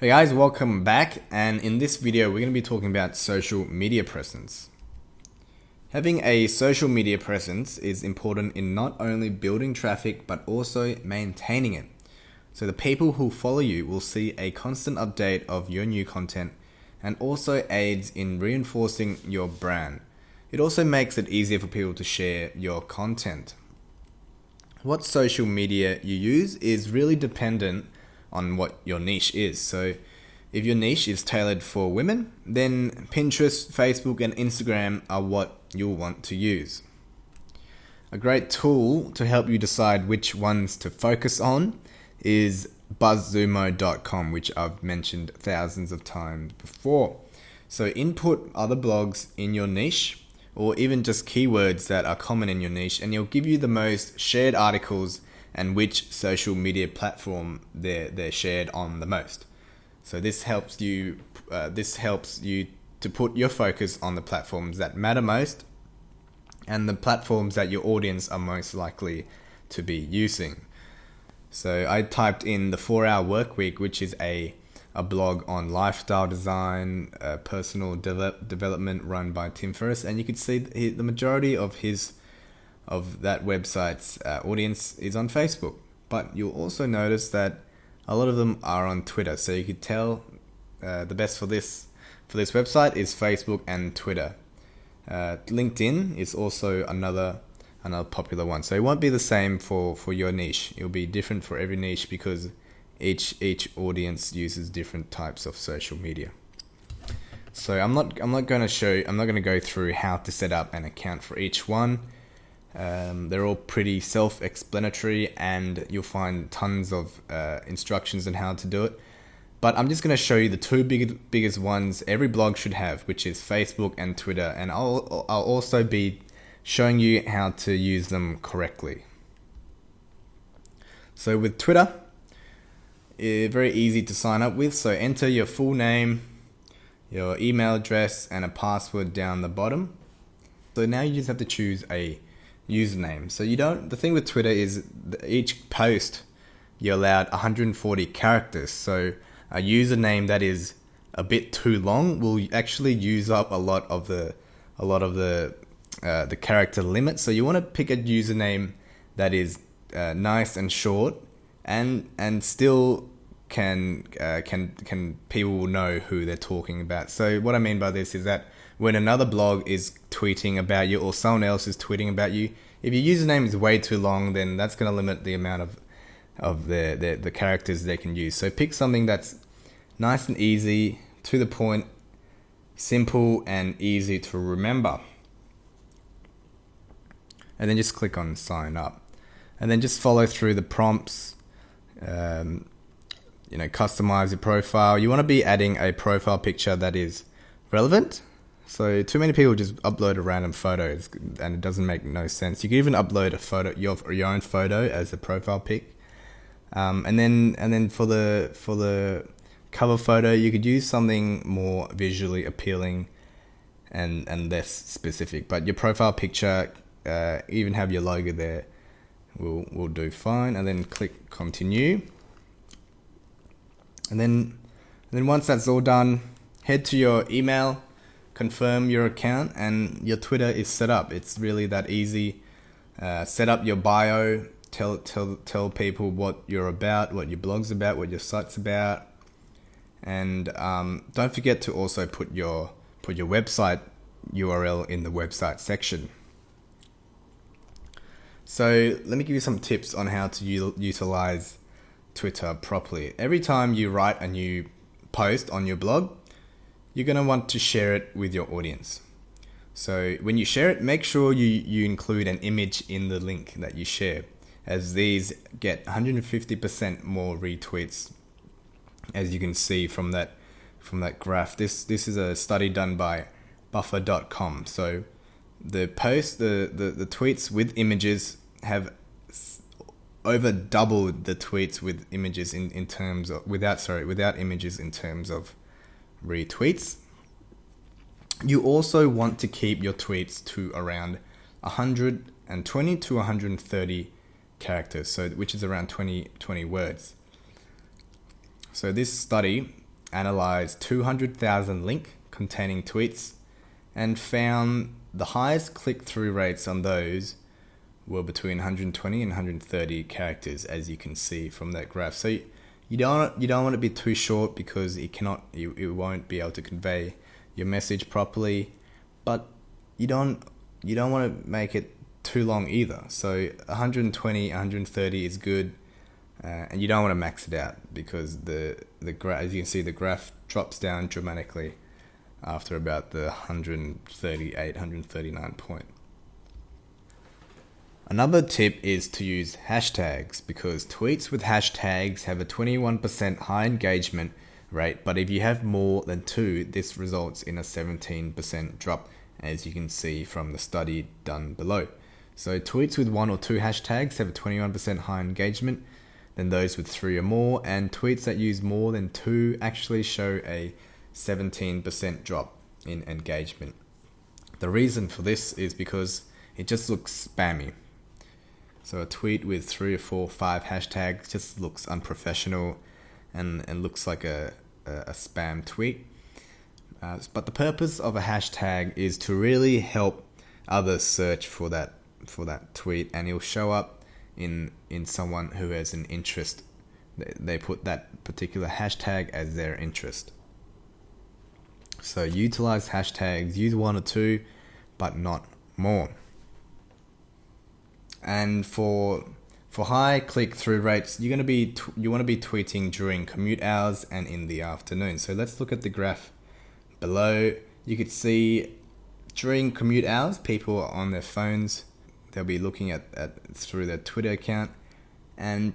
Hey guys, welcome back, and in this video we're going to be talking about social media presence. Having a social media presence is important in not only building traffic but also maintaining it. So the people who follow you will see a constant update of your new content and also aids in reinforcing your brand. It also makes it easier for people to share your content. What social media you use is really dependent on what your niche is. So if your niche is tailored for women, then Pinterest, Facebook, and Instagram are what you'll want to use. A great tool to help you decide which ones to focus on is buzzsumo.com, which I've mentioned thousands of times before. So input other blogs in your niche, or even just keywords that are common in your niche, and it'll give you the most shared articles and which social media platform they're shared on the most. So this helps you to put your focus on the platforms that matter most and the platforms that your audience are most likely to be using. So I typed in the 4-Hour Workweek, which is a blog on lifestyle design, personal development run by Tim Ferriss, and you could see the majority of that website's audience is on Facebook. But you'll also notice that a lot of them are on Twitter. So you could tell the best for this website is Facebook and Twitter. LinkedIn is also another popular one. So it won't be the same for your niche. It'll be different for every niche because each audience uses different types of social media. So I'm not going to go through how to set up an account for each one. They're all pretty self-explanatory, and you'll find tons of instructions on how to do it. But I'm just going to show you the two biggest ones every blog should have, which is Facebook and Twitter, and I'll also be showing you how to use them correctly. So with Twitter, it's very easy to sign up with. So enter your full name, your email address, and a password down the bottom. So now you just have to choose a username. So the thing with Twitter is each post you're allowed 140 characters. So a username that is a bit too long will actually use up a lot of the character limit. So you want to pick a username that is nice and short and still can people know who they're talking about. So what I mean by this is that when another blog is tweeting about you or someone else is tweeting about you, if your username is way too long, then that's going to limit the amount of the characters they can use. So pick something that's nice and easy, to the point, simple and easy to remember. And then just click on sign up. And then just follow through the prompts. Customize your profile. You want to be adding a profile picture that is relevant. So too many people just upload a random photo and it doesn't make no sense. You can even upload a photo, your own photo as a profile pic. And then for the cover photo, you could use something more visually appealing and less specific. But your profile picture, even have your logo there, will do fine. And then click continue. And then once that's all done, head to your email, confirm your account, and your Twitter is set up. It's really that easy. Set up your bio, tell people what you're about, what your blog's about, what your site's about, and don't forget to also put your website URL in the website section. So let me give you some tips on how to utilize Twitter properly. Every time you write a new post on your blog, you're going to want to share it with your audience. So when you share it, make sure you include an image in the link that you share, as these get 150% more retweets, as you can see from that graph. This is a study done by buffer.com. So the tweets with images have over doubled the tweets with images in terms of without images in terms of retweets. You also want to keep your tweets to around 120 to 130 characters, which is around 20 words. So this study analyzed 200,000 link containing tweets and found the highest click-through rates on those were between 120 and 130 characters, as you can see from that graph. So you don't want to be too short because it won't be able to convey your message properly, but you don't want to make it too long either. So 120, 130 is good, and you don't want to max it out because as you can see, the graph drops down dramatically after about the 138, 139 point. Another tip is to use hashtags, because tweets with hashtags have a 21% high engagement rate, but if you have more than 2, this results in a 17% drop, as you can see from the study done below. So tweets with 1 or 2 hashtags have a 21% higher engagement than those with 3 or more, and tweets that use more than 2 actually show a 17% drop in engagement. The reason for this is because it just looks spammy. So a tweet with 3 or 4 or 5 hashtags just looks unprofessional and looks like a spam tweet. But the purpose of a hashtag is to really help others search for that tweet, and it'll show up in someone who has an interest. They put that particular hashtag as their interest. So utilize hashtags, use 1 or 2, but not more. And for high click-through rates, you want to be tweeting during commute hours and in the afternoon. So let's look at the graph below. You could see during commute hours, people are on their phones. They'll be looking at through their Twitter account, and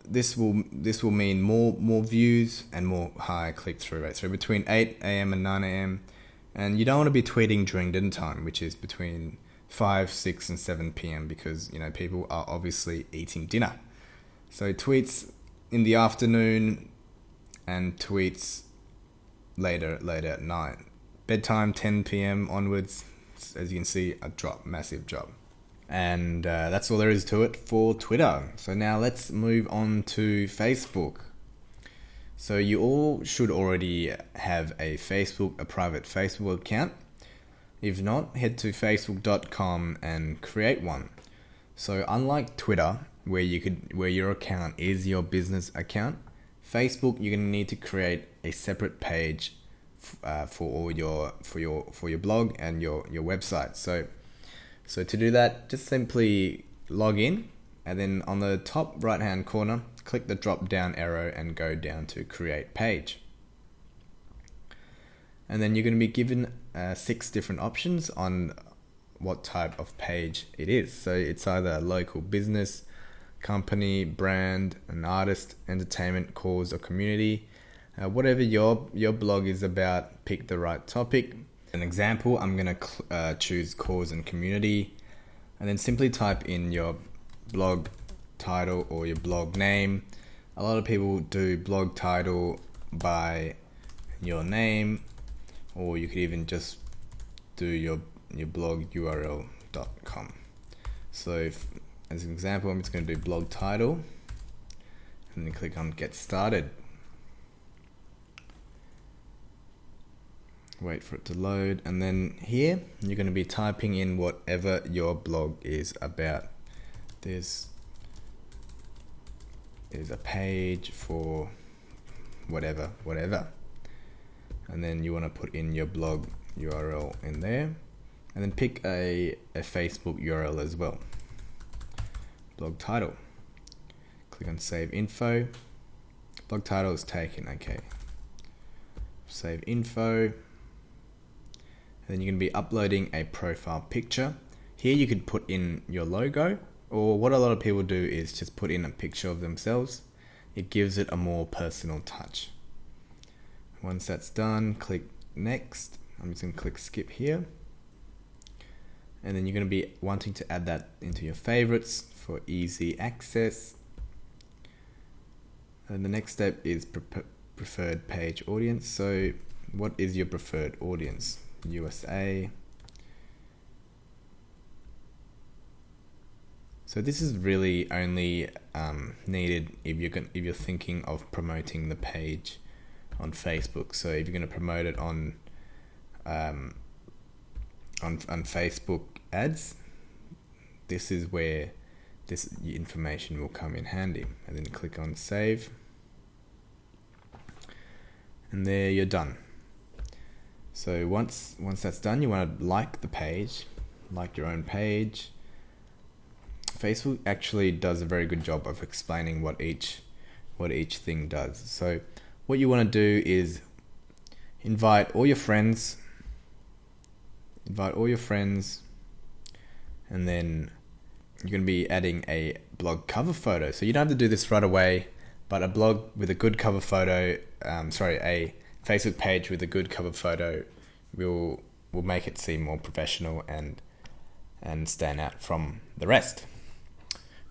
this will mean more views and more high click-through rates. So between 8 a.m. and 9 a.m. And you don't want to be tweeting during dinner time, which is between 5, 6, and 7 p.m. because people are obviously eating dinner. So tweets in the afternoon and tweets later at night. Bedtime 10 p.m. onwards, as you can see, massive drop. And that's all there is to it for Twitter. So now let's move on to Facebook. So you all should already have a private Facebook account. If not, head to facebook.com and create one. So unlike Twitter, where your account is your business account, Facebook, you're gonna need to create a separate page for your blog and your website. So to do that, just simply log in, and then on the top right hand corner, click the drop down arrow and go down to create page. And then you're going to be given 6 different options on what type of page it is. So it's either a local business, company, brand, an artist, entertainment, cause, or community. Whatever your blog is about, pick the right topic. An example, I'm going to choose cause and community, and then simply type in your blog title or your blog name. A lot of people do blog title by your name, or you could even just do your blog url.com. So as an example, I'm just going to do blog title and then click on get started. Wait for it to load, and then here you're going to be typing in whatever your blog is about. This is a page for whatever, and then you want to put in your blog URL in there, and then pick a Facebook URL as well. Blog title, click on save info. Blog title is taken. Okay, save info. Then you're going to be uploading a profile picture. Here you could put in your logo, or what a lot of people do is just put in a picture of themselves. It gives it a more personal touch. Once that's done, click next. I'm just going to click skip here. And then you're going to be wanting to add that into your favorites for easy access. And the next step is preferred page audience. So what is your preferred audience? USA. So this is really only needed if you're thinking of promoting the page Facebook. So if you're going to promote it on Facebook ads, this is where this information will come in handy. And then click on save, and there you're done. So once that's done, you want to like the page, like your own page. Facebook actually does a very good job of explaining what each thing does. So what you want to do is invite all your friends, and then you're going to be adding a blog cover photo. So you don't have to do this right away, but a blog with a good cover photo, a Facebook page with a good cover photo will make it seem more professional and stand out from the rest.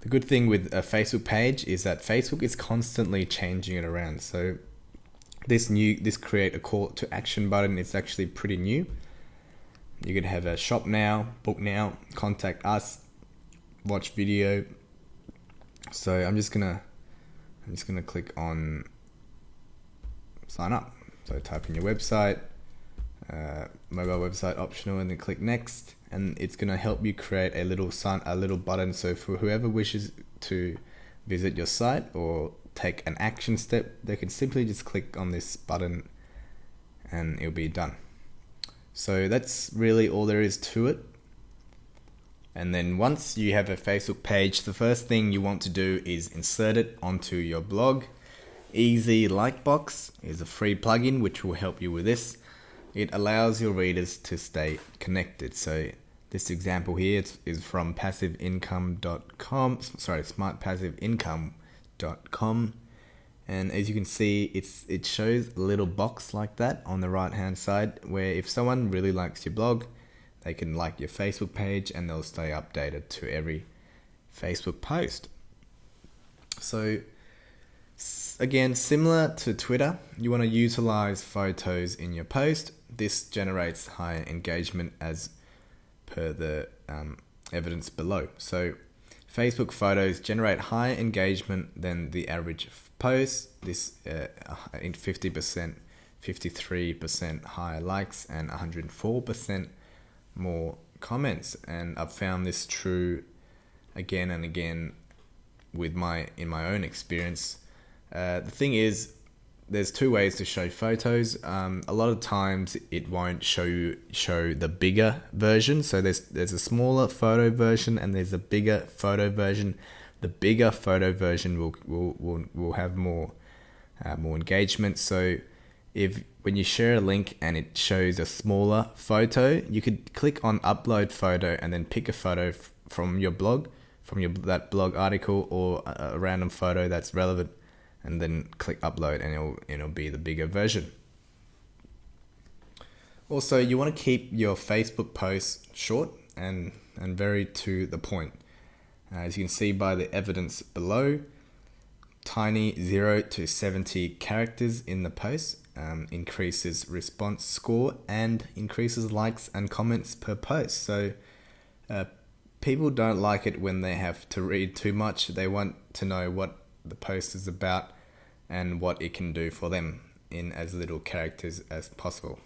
The good thing with a Facebook page is that Facebook is constantly changing it around. So this create a call to action button is actually pretty new. You could have a shop now, book now, contact us, watch video. So I'm just gonna click on sign up. So type in your website, mobile website optional, and then click next, and it's gonna help you create a little button. So for whoever wishes to visit your site or take an action step, they can simply just click on this button and it'll be done. So that's really all there is to it. And then once you have a Facebook page, the first thing you want to do is insert it onto your blog. Easy Likebox is a free plugin which will help you with this. It allows your readers to stay connected. So this example here is from passiveincome.com, smartpassiveincome.com. And as you can see, it shows a little box like that on the right hand side, where if someone really likes your blog, they can like your Facebook page and they'll stay updated to every Facebook post. So again, similar to Twitter, you want to utilize photos in your post. This generates higher engagement as per the evidence below. So Facebook photos generate higher engagement than the average post. This in 50%, 53% higher likes and 104% more comments. And I've found this true again and again in my own experience. The thing is, there's two ways to show photos. A lot of times it won't show the bigger version. So there's a smaller photo version and there's a bigger photo version. The bigger photo version will have more engagement. So when you share a link and it shows a smaller photo, you could click on upload photo and then pick a photo from your blog, that blog article, or a random photo that's relevant, and then click upload and it'll be the bigger version. Also, you want to keep your Facebook posts short and very to the point. As you can see by the evidence below, tiny 0 to 70 characters in the post increases response score and increases likes and comments per post. So people don't like it when they have to read too much. They want to know what the post is about and what it can do for them in as little characters as possible.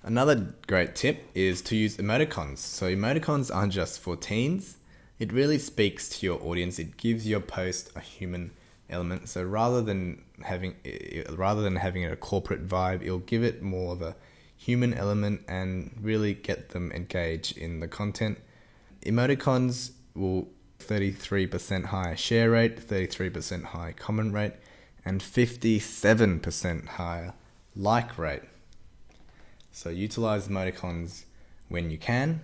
Another great tip is to use emoticons. So emoticons aren't just for teens. It really speaks to your audience. It gives your post a human element. So rather than having it a corporate vibe, it'll give it more of a human element and really get them engaged in the content. Emoticons will 33% higher share rate, 33% higher comment rate, and 57% higher like rate. So utilize emoticons when you can.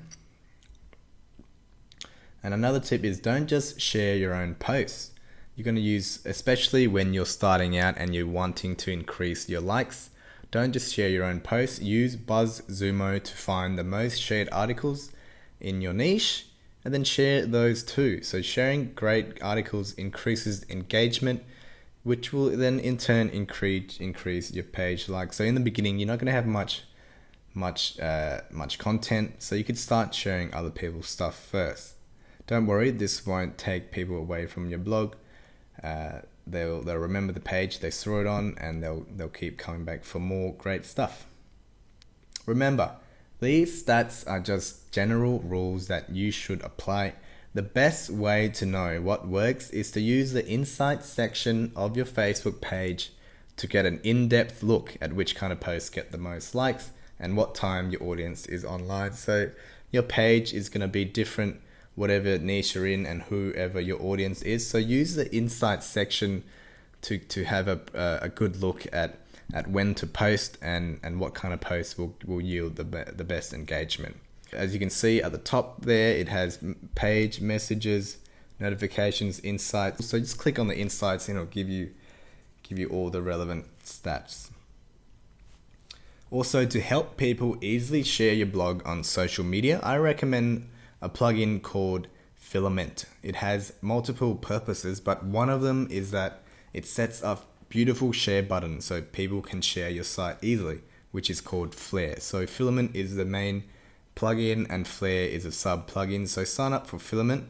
And another tip is don't just share your own posts. You're going to use, especially when you're starting out and you're wanting to increase your likes, don't just share your own posts. Use BuzzSumo to find the most shared articles in your niche and then share those too. So sharing great articles increases engagement, which will then in turn increase your page likes. So in the beginning, you're not going to have much content, so you could start sharing other people's stuff first. Don't worry, this won't take people away from your blog. they'll remember the page they saw it on, and they'll keep coming back for more great stuff. Remember, these stats are just general rules that you should apply. The best way to know what works is to use the insights section of your Facebook page to get an in-depth look at which kind of posts get the most likes and what time your audience is online. So your page is going to be different whatever niche you're in and whoever your audience is. So use the insights section to have a good look at when to post and what kind of posts will yield the best engagement. As you can see at the top there, it has page, messages, notifications, insights. So just click on the insights and it'll give you all the relevant stats. Also, to help people easily share your blog on social media, I recommend a plugin called Filament. It has multiple purposes, but one of them is that it sets up beautiful share buttons so people can share your site easily, which is called Flare. So Filament is the main plugin and Flare is a sub plugin. So sign up for Filament.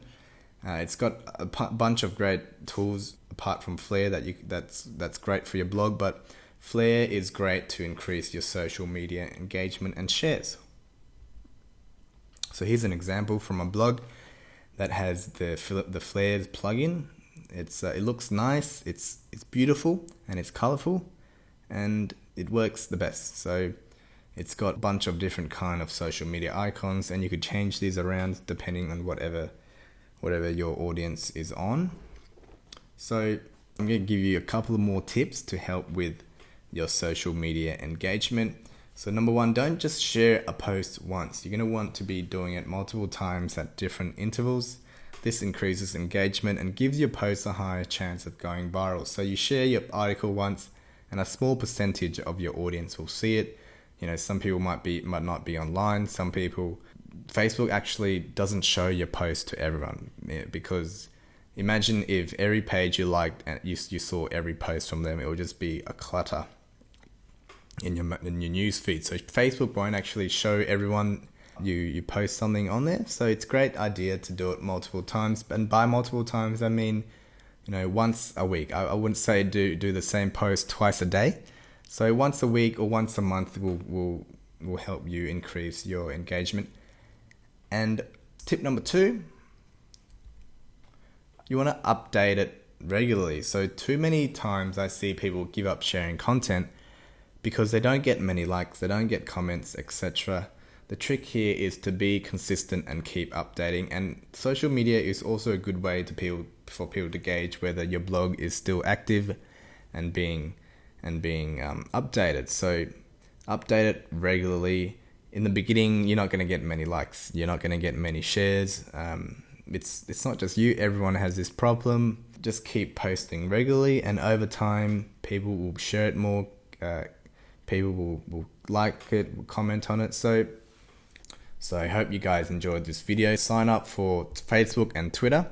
It's got a bunch of great tools apart from Flare that's great for your blog, but Flare is great to increase your social media engagement and shares. So here's an example from a blog that has the Flare plugin. It looks nice, it's beautiful, and it's colorful, and it works the best. So it's got a bunch of different kind of social media icons, and you could change these around depending on whatever your audience is on. So I'm going to give you a couple of more tips to help with your social media engagement. So number one, don't just share a post once. You're going to want to be doing it multiple times at different intervals. This increases engagement and gives your post a higher chance of going viral. So you share your article once and a small percentage of your audience will see it. You know, some people might not be online. Some people, Facebook actually doesn't show your post to everyone, because imagine if every page you liked and you saw every post from them, it would just be a clutter in your news feed. So Facebook won't actually show everyone you post something on there. So it's a great idea to do it multiple times, and by multiple times I mean, you know, once a week. I wouldn't say do the same post twice a day. So once a week or once a month will help you increase your engagement. And tip number 2, you want to update it regularly. So too many times I see people give up sharing content because they don't get many likes, they don't get comments, etc. The trick here is to be consistent and keep updating. And social media is also a good way for people to gauge whether your blog is still active and being updated. So update it regularly. In the beginning, you're not going to get many likes. You're not going to get many shares. It's not just you. Everyone has this problem. Just keep posting regularly, and over time, people will share it more. People will like it, will comment on it. So I hope you guys enjoyed this video. Sign up for Facebook and Twitter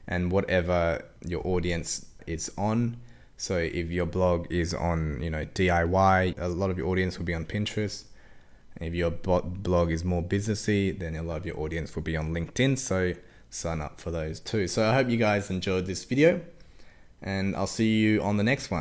and whatever your audience is on. So if your blog is on, DIY, a lot of your audience will be on Pinterest. If your blog is more businessy, then a lot of your audience will be on LinkedIn. So sign up for those too. So I hope you guys enjoyed this video, and I'll see you on the next one.